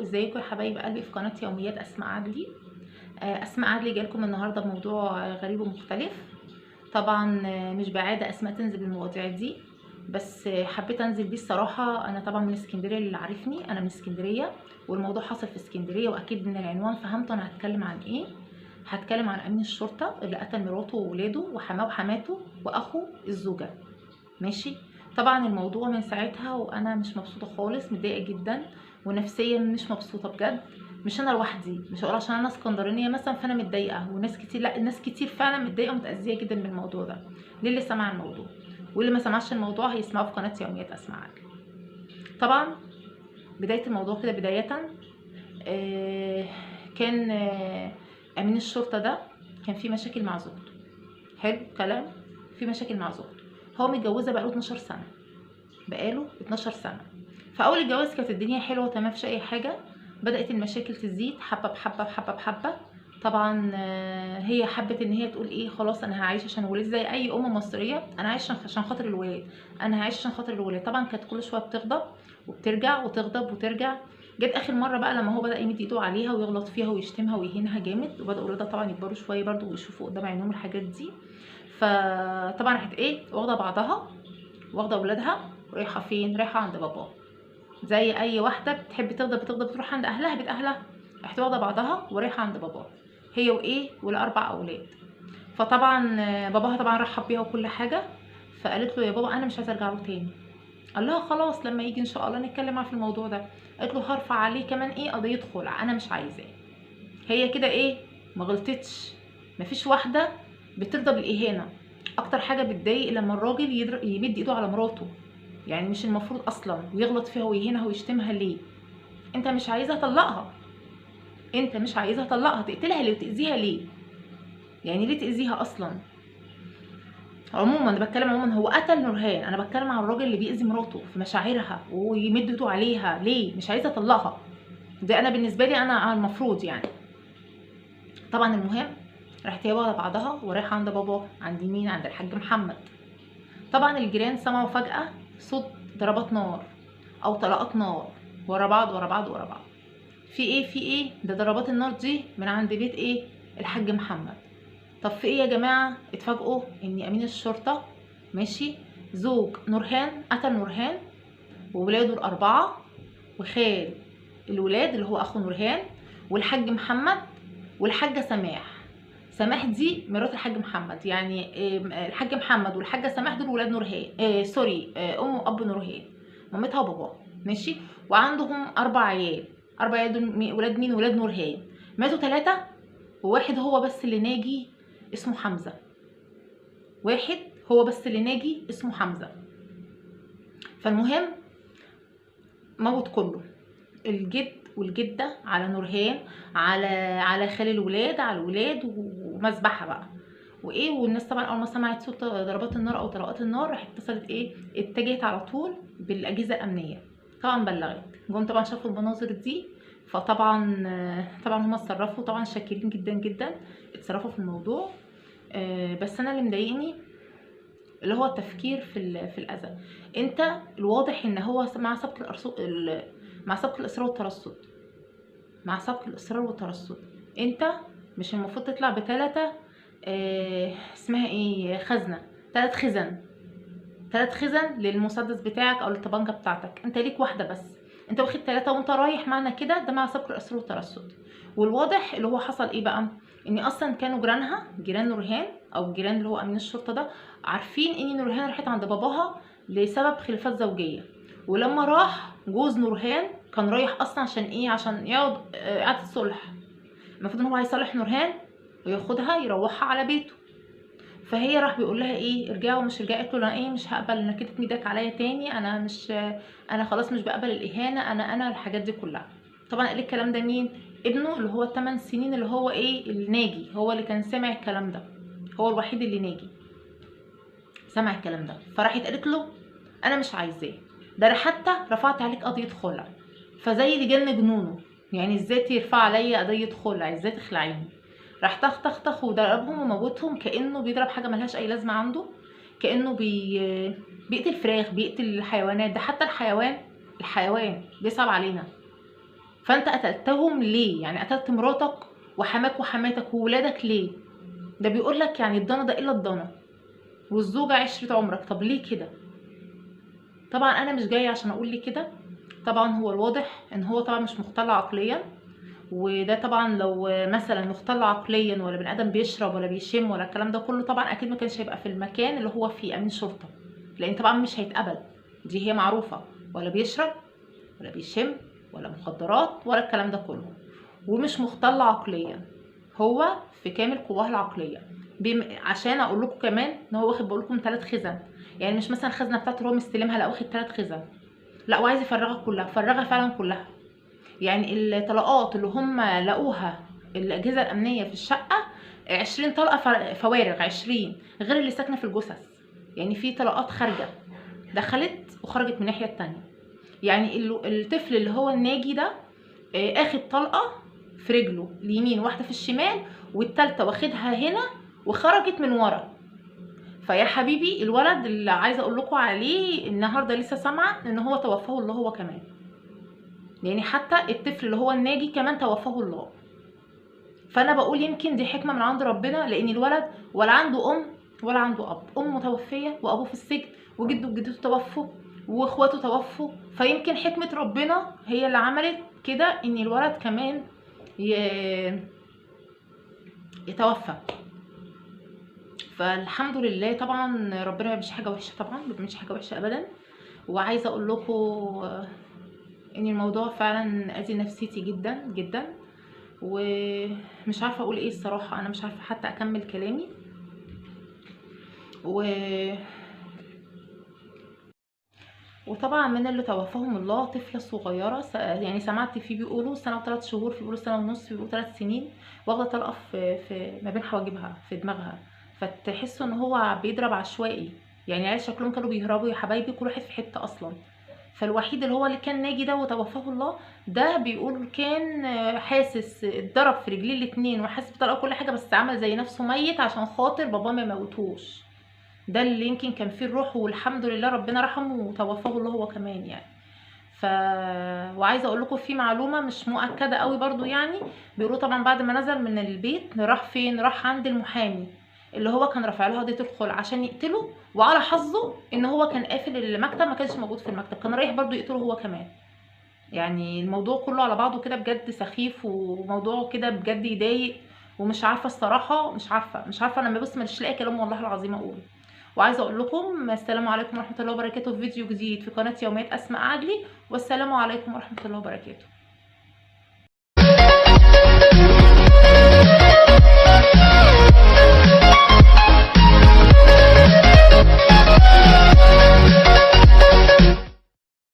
ازيكم يا حبايب قلبي في قناه يوميات اسماء عدلي. اسماء عدلي جايلكم النهارده بموضوع غريب ومختلف. طبعا مش بعاده اسماء تنزل بالمواضيع دي، بس حبيت انزل بيه الصراحه. انا طبعا من اسكندريه، اللي عارفني انا من اسكندريه، والموضوع حصل في اسكندريه، واكيد من العنوان فهمت انا هتكلم عن ايه. هتكلم عن امين الشرطه اللي قتل مراته وولاده وحماه وحماته واخو الزوجه. ماشي. طبعا الموضوع من ساعتها وانا مش مبسوطه خالص، متضايقه جدا ونفسيا مش مبسوطه بجد. مش انا لوحدي، مش هقول عشان انا اسكندرانيه مثلا فانا متضايقه وناس كتير، لا، الناس كتير فعلا متضايقه ومتاذيه جدا من الموضوع ده. للي سمع الموضوع واللي ما سمعش الموضوع هيسمعه في قناه يوميات اسماء عدلي. طبعا بدايه الموضوع كده بدايه، كان امين الشرطه ده كان في مشاكل مع زوجته. حلو كلام. في مشاكل مع زوجته. هو متجوزه بقاله 12 سنه. بقاله 12 سنة. فأول الجواز كانت الدنيا حلوة وتمام، مفيش أي حاجة. بدأت المشاكل تزيد حبة بحبة بحبة بحبة. طبعا هي حبت ان هي تقول ايه، خلاص انا هعيش عشان الولاد زي اي ام مصريه، انا عايشه عشان خاطر الولاد، انا هعيش عشان خاطر الولاد. طبعا كانت كل شويه بتغضب وبترجع وتغضب وترجع. جت اخر مره بقى لما هو بدا يمد ايده عليها ويغلط فيها ويشتمها ويهينها جامد، وبداوا ولادها طبعا يكبروا شويه برضو ويشوفوا قدام عينهم الحاجات دي. فطبعا راحت ايه، واخده بعضها واخده اولادها رايحه فين، رايحه عند باباها. زي اي واحده بتحب تغضب بتغضب بتروح عند اهلها بيت اهلها. راحت واخده بعضها ورايحه عند باباها، هي وايه والاربع اولاد. فطبعا باباها طبعا رحب بيها وكل حاجه. فقالت له يا بابا انا مش عايزه ارجع له تاني. قال لها خلاص لما يجي ان شاء الله نتكلم معاه في الموضوع ده. قالت له هرفع عليه كمان ايه قضيه خلع، انا مش عايزاه. هي كده ايه، ما غلطتش. مفيش واحده بترضى بالاهانه. اكتر حاجه بتضايق لما الراجل يمد ايده على مراته. يعني مش المفروض اصلا ويغلط فيها ويهينها ويشتمها ليه؟ انت مش عايزها طلقها. انت مش عايزها طلقها، تقتلها ليه وتاذيها ليه؟ يعني ليه تاذيها اصلا؟ عموما انا بتكلم عموما، هو قتل نورهان، انا بتكلم عن الراجل اللي بيأذي مراته في مشاعرها ويمد ايده عليها ليه مش عايزه اطلقها. ده انا بالنسبه لي انا المفروض يعني. طبعا المهم راحت هي واخده بعضها ورايحه عند بابا، عند مين؟ عند الحاج محمد. طبعا الجيران سمعوا فجأة صوت ضربات نار او طلقات نار ورا بعض ورا بعض ورا بعض. في ايه في ايه؟ ده ضربات النار دي من عند بيت ايه؟ الحاج محمد. طب في ايه يا جماعه؟ اتفاجئوا ان امين الشرطه ماشي زوج نورهان قتل نورهان وولاده الاربعه، وخال الولاد اللي هو اخو نورهان، والحاج محمد، والحاجه سماح. سماح دي مرات الحاج محمد، يعني الحاج محمد والحاجه سماح دول ولاد نورهان، سوري، ام واب نورهان، مامتها وباباها. ماشي. وعندهم 4 عيال. 4 عيال دول ولاد مين؟ ولاد نورهان. ماتوا 3 وواحد هو بس اللي ناجي اسمه حمزه. واحد هو بس اللي ناجي اسمه حمزه. فالمهم موت كله، الجد والجده على نورهان، على خال الولاد، على الولاد، ومذبحه بقى وايه. والناس طبعا اول ما سمعت صوت ضربات النار او طلقات النار راحت اتصلت ايه، اتجهت على طول بالاجهزه الامنيه. طبعا بلغت، جم طبعا شافوا المناظر دي. فطبعا هم اتصرفوا، طبعا شاكرين جدا جدا، اتصرفوا في الموضوع. بس انا اللي مضايقني اللي هو التفكير في الاذى. انت الواضح ان هو مع سبق الاصرار والترصد. مع سبق الاصرار والترصد. انت مش المفروض تطلع بثلاثه اسمها ايه، خزنه، 3 خزن، 3 خزن للمسدس بتاعك او للطبنجه بتاعتك، انت ليك واحده بس. انت واخد 3 وانت رايح، معنى كده ده مع سبق الاصرار والترصد. والواضح اللي هو حصل ايه بقى، ان اصلا كانوا جيرانها، جيران نورهان او جيران اللي هو امين الشرطه ده، عارفين ان نورهان راحت عند باباها لسبب خلافات زوجيه. ولما راح جوز نورهان كان رايح اصلا عشان ايه، عشان يقعد قعده صلح. المفروض ان هو هيصالح نورهان وياخدها يروحها على بيته. فهي راح بيقول لها ايه، ارجعي ومش رجعت. قالت له انا ايه، مش هقبل انك انت تمد ايدك عليا تاني، انا مش، انا خلاص مش بقبل الاهانه، انا الحاجات دي كلها. طبعا قال الكلام ده مين؟ ابنه اللي هو 8 سنين، اللي هو ايه، الناجي، هو اللي كان سامع الكلام ده، هو الوحيد اللي ناجي سمع الكلام ده. فراحت قالت له انا مش عايزاه، ده انا حتى رفعت عليك قضيه خلع. فزي اللي جن جنونه، يعني ازاي ترفع عليا قضيه خلع، ازاي تخلعيني؟ راح طخ وضربهم وموتهم كانه بيضرب حاجه ملهاش اي لازمه عنده، كانه بيقتل فراخ، بيقتل الحيوانات. ده حتى الحيوان بيصعب علينا. فانت قتلتهم ليه؟ يعني قتلت مراتك وحماك وحماتك وولادك ليه؟ ده بيقول لك يعني الضنا ده الا الضنا، والزوجه عشره عمرك. طب ليه كده؟ طبعا انا مش جايه عشان اقول لي كده. طبعا هو الواضح ان هو طبعا مش مختل عقليا، وده طبعا لو مثلا مختل عقليا ولا بني ادم بيشرب ولا بيشم ولا الكلام ده كله، طبعا اكيد ما كانش هيبقى في المكان اللي هو فيه امين شرطه، لان طبعا مش هيتقبل، دي هي معروفه، ولا بيشرب ولا بيشم ولا مخدرات ولا الكلام ده كله، ومش مختل عقليا، هو في كامل قواه العقليه. عشان اقول لكم كمان ان هو واخد، بقول لكم 3 خزن، يعني مش مثلا الخزنه بتاعته اللي هو مستلمها، لا واخد 3 خزن، لا وعايز يفرغها كلها، فرغها فعلا كلها. يعني الطلقات اللي هم لقوها الاجهزه الامنيه في الشقه 20 طلقه فوارغ، 20 غير اللي ساكنه في الجثث. يعني في طلقات خارجه دخلت وخرجت من الناحيه التانية. يعني الطفل اللي هو الناجي ده اخد طلقه في رجله اليمين، واحده في الشمال، والتالتة واخدها هنا وخرجت من ورا. فيا حبيبي الولد اللي عايزه اقول لكم عليه النهارده لسه سامعه ان هو توفاه الله هو كمان، يعني حتى الطفل اللي هو الناجي كمان توفاه الله. فانا بقول يمكن دي حكمه من عند ربنا، لان الولد ولا عنده ام ولا عنده اب، امه متوفيه وابوه في السجن وجده وجدته توفوا واخواته توفوا، فيمكن حكمه ربنا هي اللي عملت كده ان الولد كمان يتوفى. فالحمد لله طبعا ربنا ما بيعملش حاجه وحشه، طبعا ما بيعملش حاجه وحشه ابدا. وعايزه اقول لكم ان الموضوع فعلا اذي نفسيتي جدا جدا، ومش عارفه اقول ايه الصراحه، انا مش عارفه حتى اكمل كلامي. وطبعا من اللي توفاهم الله طفله صغيره، يعني سمعت فيه بيقولوا سنه و3 شهور، في بيقولوا سنه ونص، في بيقولوا 3 سنين، واخده طلقه في ما بين حواجبها في دماغها. فتحسوا ان هو بيضرب عشوائي، يعني عيال شكلهم كانوا بيهربوا يا حبايبي، كل واحد في حته اصلا. فالوحيد اللي هو اللي كان ناجي ده وتوفاه الله، ده بيقول كان حاسس، اتضرب في رجليه الاتنين وحاسس بطلقه كل حاجه، بس عمل زي نفسه ميت عشان خاطر باباه ما يموتوش. ده اللي يمكن كان فيه الروح، والحمد لله ربنا رحمه وتوفاه الله هو كمان يعني. وعايزه اقول لكم في معلومه مش مؤكده قوي برضو، يعني بيقولوا طبعا بعد ما نزل من البيت راح فين؟ راح عند المحامي اللي هو كان رافع له قضيه الخلع عشان يقتله، وعلى حظه ان هو كان قافل المكتب، ما كانش موجود في المكتب، كان رايح برضو يقتله هو كمان. يعني الموضوع كله على بعضه كده بجد سخيف، وموضوع كده بجد يضايق، ومش عارفه الصراحه، مش عارفه انا بس مش لاقي كلام والله العظيم اقوله. وعايزه اقول لكم السلام عليكم ورحمه الله وبركاته في فيديو جديد في قناه يوميات اسماء عدلي، والسلام عليكم ورحمه الله وبركاته.